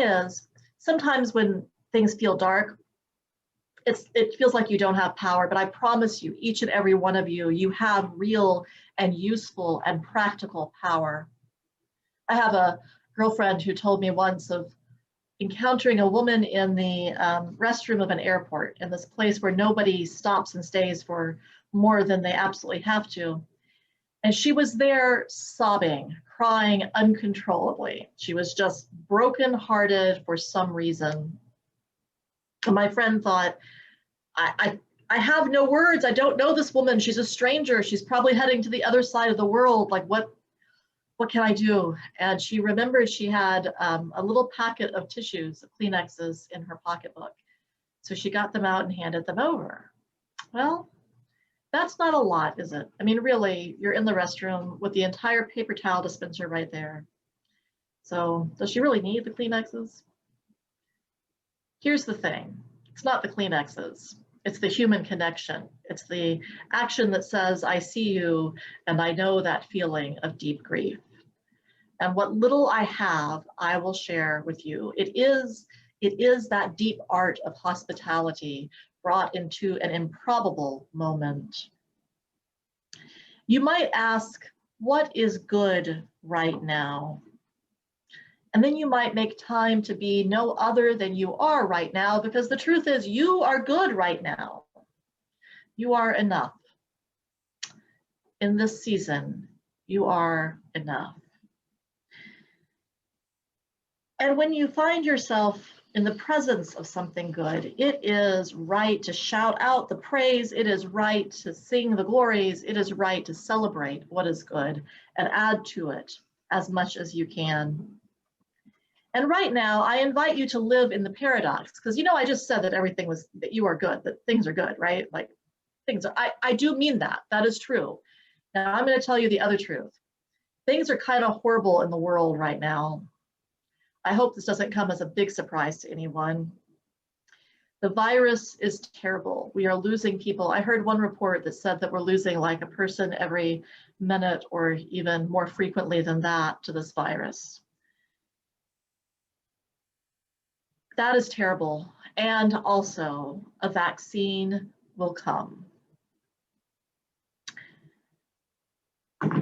is, sometimes when things feel dark, it feels like you don't have power, but I promise you, each and every one of you, you have real and useful and practical power. I have a girlfriend who told me once of encountering a woman in the restroom of an airport, in this place where nobody stops and stays for more than they absolutely have to. And she was there sobbing, crying uncontrollably. She was just brokenhearted for some reason. And my friend thought, I have no words. I don't know this woman. She's a stranger. She's probably heading to the other side of the world. Like, what can I do? And she remembered she had a little packet of tissues, of Kleenexes, in her pocketbook. So she got them out and handed them over. Well, that's not a lot, is it? I mean, really, you're in the restroom with the entire paper towel dispenser right there. So does she really need the Kleenexes? Here's the thing. It's not the Kleenexes. It's the human connection. It's the action that says, I see you, and I know that feeling of deep grief. And what little I have, I will share with you. It is that deep art of hospitality brought into an improbable moment. You might ask, what is good right now? And then you might make time to be no other than you are right now, because the truth is you are good right now. You are enough. In this season, you are enough. And when you find yourself in the presence of something good, it is right to shout out the praise. It is right to sing the glories. It is right to celebrate what is good and add to it as much as you can. And right now, I invite you to live in the paradox, because I just said that that you are good, that things are good, right? Like things are, I do mean that. That is true. Now I'm going to tell you the other truth. Things are kind of horrible in the world right now. I hope this doesn't come as a big surprise to anyone. The virus is terrible. We are losing people. I heard one report that said that we're losing like a person every minute or even more frequently than that to this virus. That is terrible. And also, a vaccine will come.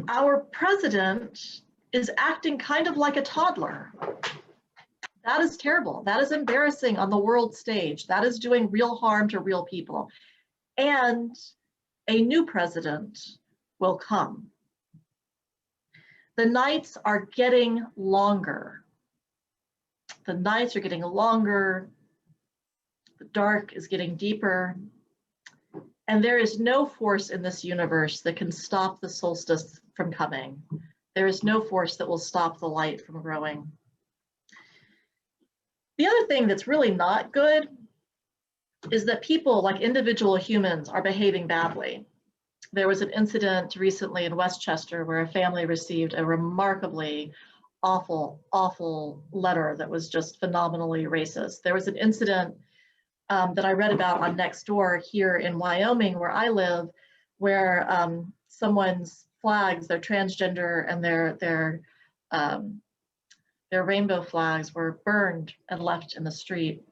Our president is acting kind of like a toddler. That is terrible. That is embarrassing on the world stage. That is doing real harm to real people. And a new president will come. The nights are getting longer. The nights are getting longer. The dark is getting deeper. And there is no force in this universe that can stop the solstice from coming. There is no force that will stop the light from growing. The other thing that's really not good is that people, like individual humans, are behaving badly. There was an incident recently in Westchester where a family received a remarkably awful, awful letter that was just phenomenally racist. There was an incident that I read about on Nextdoor here in Wyoming, where I live, where someone's flags, their transgender and their rainbow flags were burned and left in the street.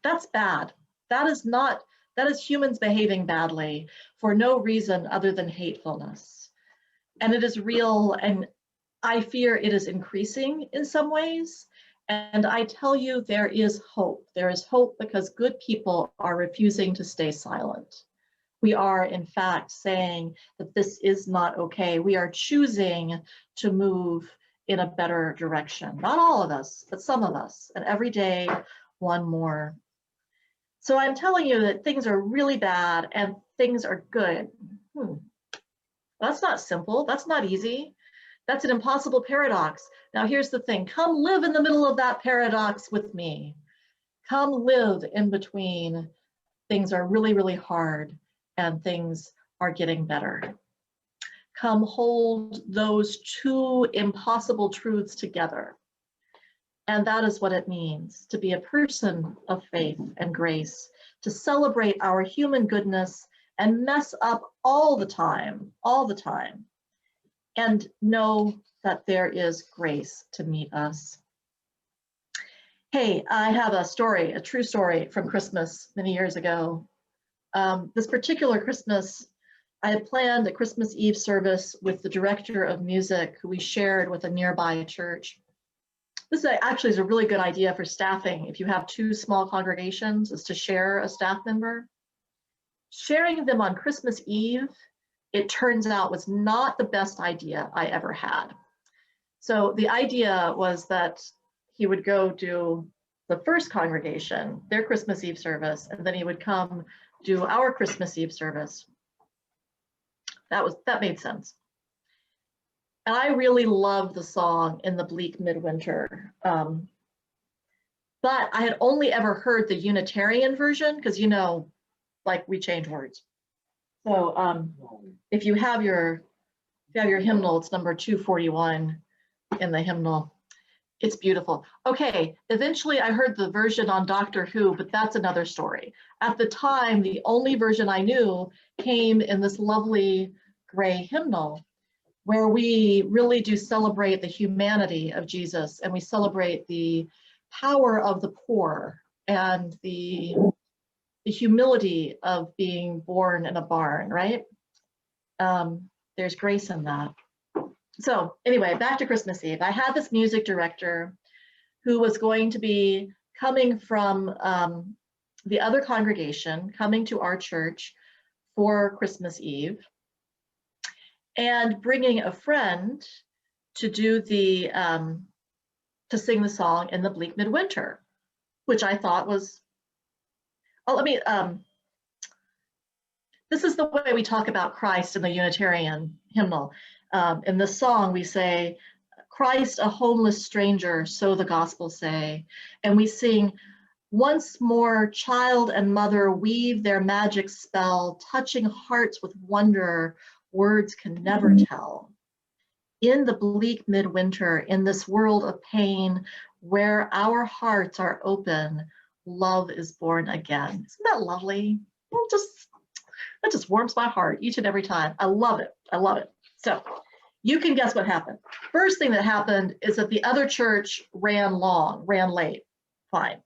That's bad. That is humans behaving badly for no reason other than hatefulness. And it is real, and I fear it is increasing in some ways. And I tell you, there is hope. There is hope because good people are refusing to stay silent. We are, in fact, saying that this is not okay. We are choosing to move in a better direction. Not all of us, but some of us, and every day, one more. So I'm telling you that things are really bad and things are good. That's not simple. That's not easy. That's an impossible paradox. Now, here's the thing. Come live in the middle of that paradox with me. Come live in between. Things are really, really hard and things are getting better. Come hold those two impossible truths together. And that is what it means to be a person of faith and grace, to celebrate our human goodness and mess up all the time, and know that there is grace to meet us. Hey, I have a story, a true story from Christmas many years ago. This particular Christmas, I had planned a Christmas Eve service with the director of music who we shared with a nearby church. This actually is a really good idea for staffing. If you have two small congregations, is to share a staff member. Sharing them on Christmas Eve, it turns out, was not the best idea I ever had. So the idea was that he would go do the first congregation, their Christmas Eve service, and then he would come do our Christmas Eve service. That made sense. And I really love the song In the Bleak Midwinter. But I had only ever heard the Unitarian version because, you know, like we change words. So if you have your hymnal, it's number 241 in the hymnal. It's beautiful. Okay, eventually I heard the version on Doctor Who, but that's another story. At the time, the only version I knew came in this lovely gray hymnal, where we really do celebrate the humanity of Jesus, and we celebrate the power of the poor and the humility of being born in a barn, right? There's grace in that. So anyway, back to Christmas Eve. I had this music director who was going to be coming from the other congregation, coming to our church for Christmas Eve, and bringing a friend to do the to sing the song In the Bleak Midwinter, which I thought was, oh, let me, this is the way we talk about Christ in the Unitarian hymnal. In the song, we say, Christ, a homeless stranger, so the gospel say. And we sing, once more, child and mother weave their magic spell, touching hearts with wonder, words can never tell. In the bleak midwinter, in this world of pain, where our hearts are open, love is born again. Isn't that lovely? Well, that just warms my heart each and every time. I love it. I love it. So you can guess what happened. First thing that happened is that the other church ran late. Fine.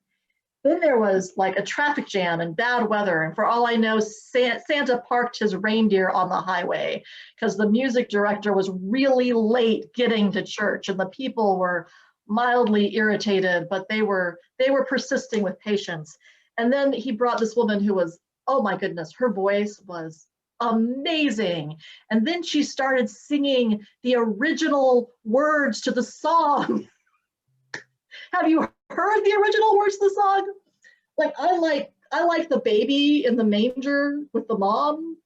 Then there was like a traffic jam and bad weather. And for all I know, Santa parked his reindeer on the highway because the music director was really late getting to church, and the people were mildly irritated, but they were persisting with patience. And then he brought this woman who was, oh my goodness, her voice was amazing. And then she started singing the original words to the song. Have you heard the original words of the song? Like I like the baby in the manger with the mom.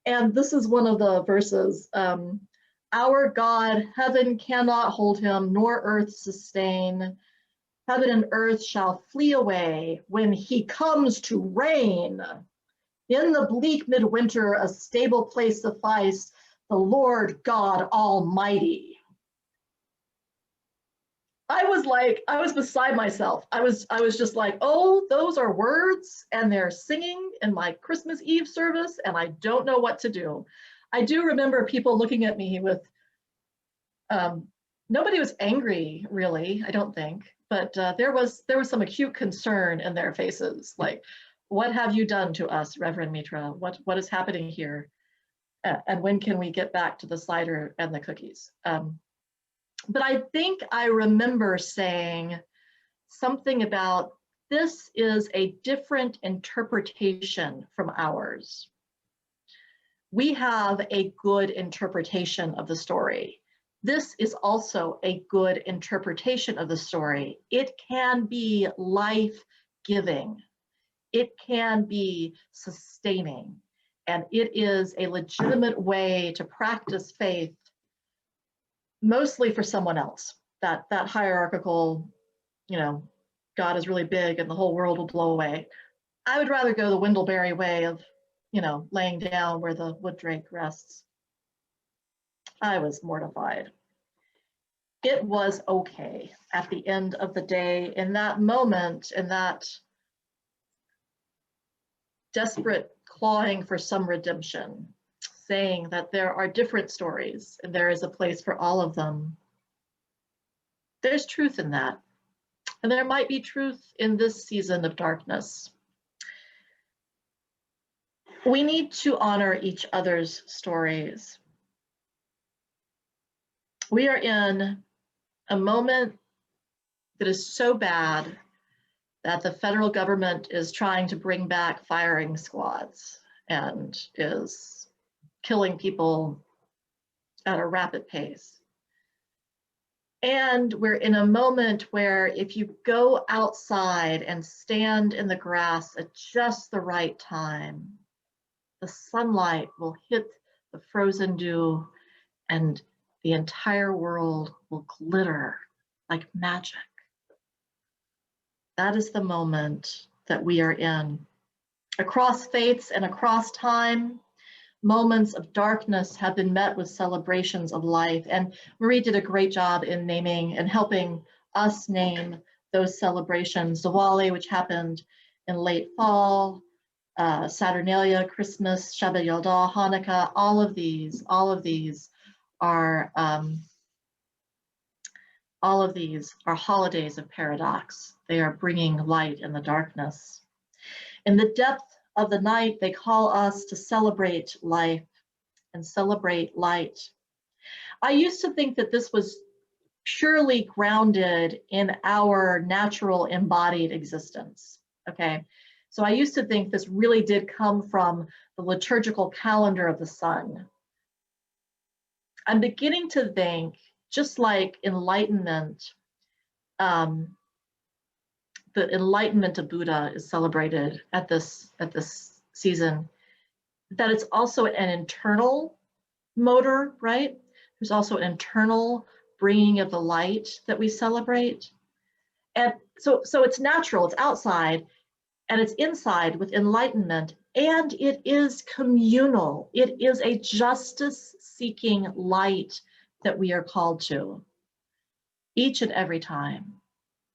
And this is one of the verses. Our God, heaven cannot hold him, nor earth sustain. Heaven and earth shall flee away when he comes to reign. In the bleak midwinter, a stable place suffice, the Lord God Almighty. I was beside myself. I was just like, oh, those are words, and they're singing in my Christmas Eve service, and I don't know what to do. I do remember people looking at me with, nobody was angry, really, I don't think, but there was some acute concern in their faces, like, what have you done to us, Reverend Mitra? What is happening here? And when can we get back to the cider and the cookies? But I think I remember saying something about, this is a different interpretation from ours. We have a good interpretation of the story. This is also a good interpretation of the story. It can be life-giving. It can be sustaining. And it is a legitimate way to practice faith, mostly for someone else. That hierarchical, you know, God is really big and the whole world will blow away. I would rather go the Windleberry way of, you know, laying down where the wood drake rests. I was mortified. It was okay at the end of the day. In that moment, in that desperate clawing for some redemption, saying that there are different stories and there is a place for all of them. There's truth in that. And there might be truth in this season of darkness. We need to honor each other's stories. We are in a moment that is so bad that the federal government is trying to bring back firing squads and is killing people at a rapid pace. And we're in a moment where if you go outside and stand in the grass at just the right time, the sunlight will hit the frozen dew and the entire world will glitter like magic. That is the moment that we are in. Across faiths and across time, moments of darkness have been met with celebrations of life. And Marie did a great job in naming and helping us name those celebrations. Diwali, which happened in late fall, Saturnalia, Christmas, Shabbat Yaldah, Hanukkah, all of these are holidays of paradox. They are bringing light in the darkness. In the depth of the night, they call us to celebrate life and celebrate light. I used to think that this was purely grounded in our natural embodied existence, okay? So I used to think this really did come from the liturgical calendar of the sun. I'm beginning to think, just like enlightenment, the enlightenment of Buddha is celebrated at this season, that it's also an internal motor, right? There's also an internal bringing of the light that we celebrate. And so it's natural, it's outside, and it's inside with enlightenment, and it is communal. It is a justice-seeking light that we are called to each and every time.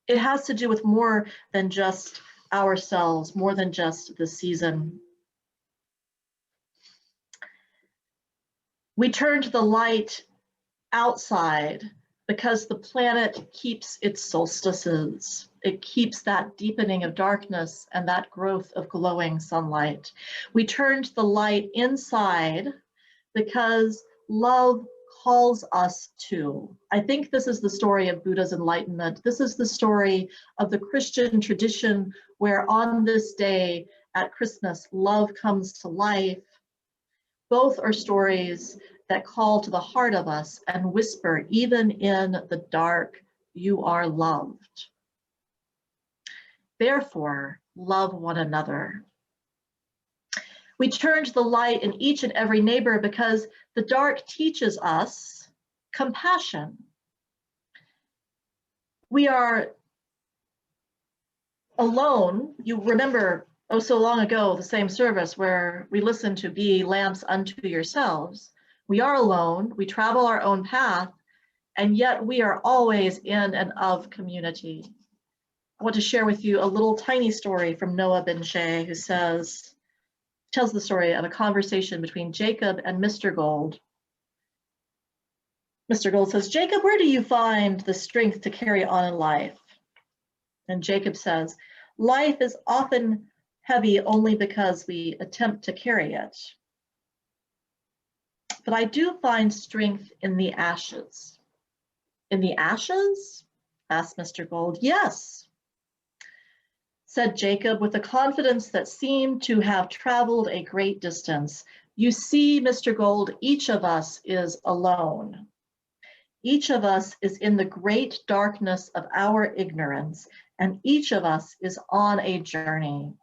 It has to do with more than just ourselves, more than just the season. We turn to the light outside because the planet keeps its solstices. It keeps that deepening of darkness and that growth of glowing sunlight. We turn to the light inside because love calls us to. I think this is the story of Buddha's enlightenment. This is the story of the Christian tradition where on this day at Christmas, love comes to life. Both are stories that call to the heart of us and whisper, even in the dark, you are loved. Therefore, love one another. We turn to the light in each and every neighbor because the dark teaches us compassion. We are alone. You remember, oh, so long ago, the same service where we listened to be lamps unto yourselves. We are alone, we travel our own path, and yet we are always in and of community. I want to share with you a little tiny story from Noah Ben Shea, who tells the story of a conversation between Jacob and Mr. Gold. Mr. Gold says, Jacob, where do you find the strength to carry on in life? And Jacob says, life is often heavy only because we attempt to carry it. But I do find strength in the ashes. In the ashes? Asked Mr. Gold. Yes, said Jacob with a confidence that seemed to have traveled a great distance. You see, Mr. Gold, each of us is alone. Each of us is in the great darkness of our ignorance, and each of us is on a journey.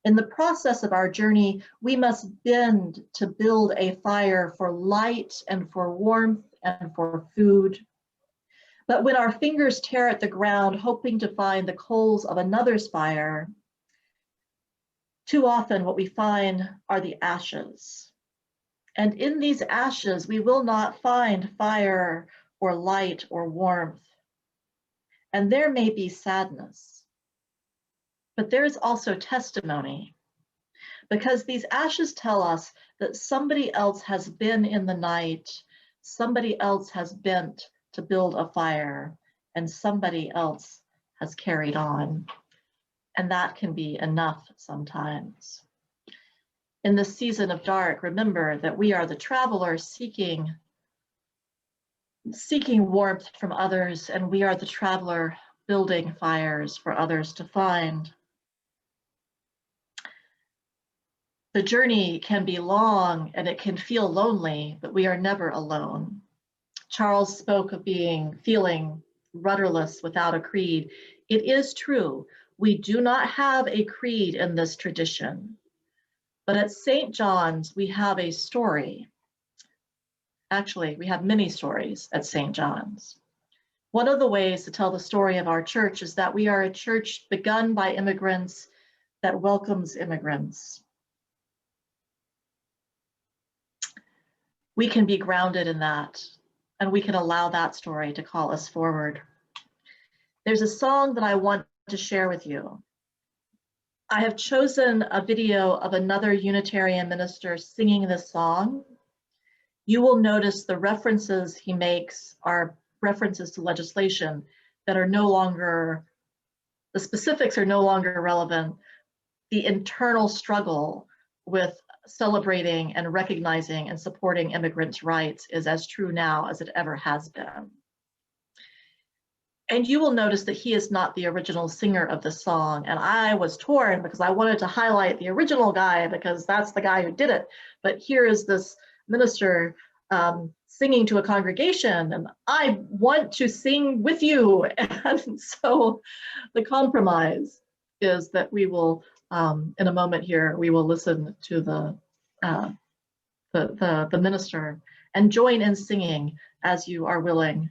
In the process of our journey, we must bend to build a fire for light and for warmth and for food. But when our fingers tear at the ground, hoping to find the coals of another's fire, too often what we find are the ashes. And in these ashes, we will not find fire or light or warmth. And there may be sadness, but there is also testimony, because these ashes tell us that somebody else has been in the night, somebody else has bent to build a fire, and somebody else has carried on. And that can be enough sometimes. In this season of dark, remember that we are the travelers seeking warmth from others, and we are the traveler building fires for others to find. The journey can be long and it can feel lonely, but we are never alone. Charles spoke of feeling rudderless without a creed. It is true, we do not have a creed in this tradition, but at St. John's we have a story. Actually, we have many stories at St. John's. One of the ways to tell the story of our church is that we are a church begun by immigrants that welcomes immigrants. We can be grounded in that, and we can allow that story to call us forward. There's a song that I want to share with you. I have chosen a video of another Unitarian minister singing this song. You will notice the references he makes are references to legislation that are no longer, the specifics are no longer relevant. The internal struggle with celebrating and recognizing and supporting immigrants' rights is as true now as it ever has been. And you will notice that he is not the original singer of the song. And I was torn because I wanted to highlight the original guy because that's the guy who did it. But here is this minister singing to a congregation, and I want to sing with you. And so the compromise is that we will, in a moment here, we will listen to the minister and join in singing as you are willing.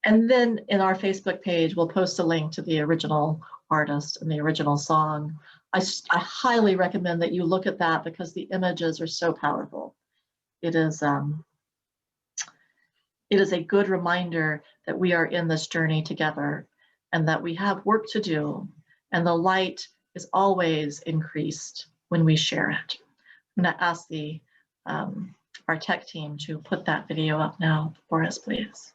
And then in our Facebook page, we'll post a link to the original artist and the original song. I highly recommend that you look at that because the images are so powerful. It is a good reminder that we are in this journey together and that we have work to do, and the light is always increased when we share it. I'm going to ask our tech team to put that video up now for us, please.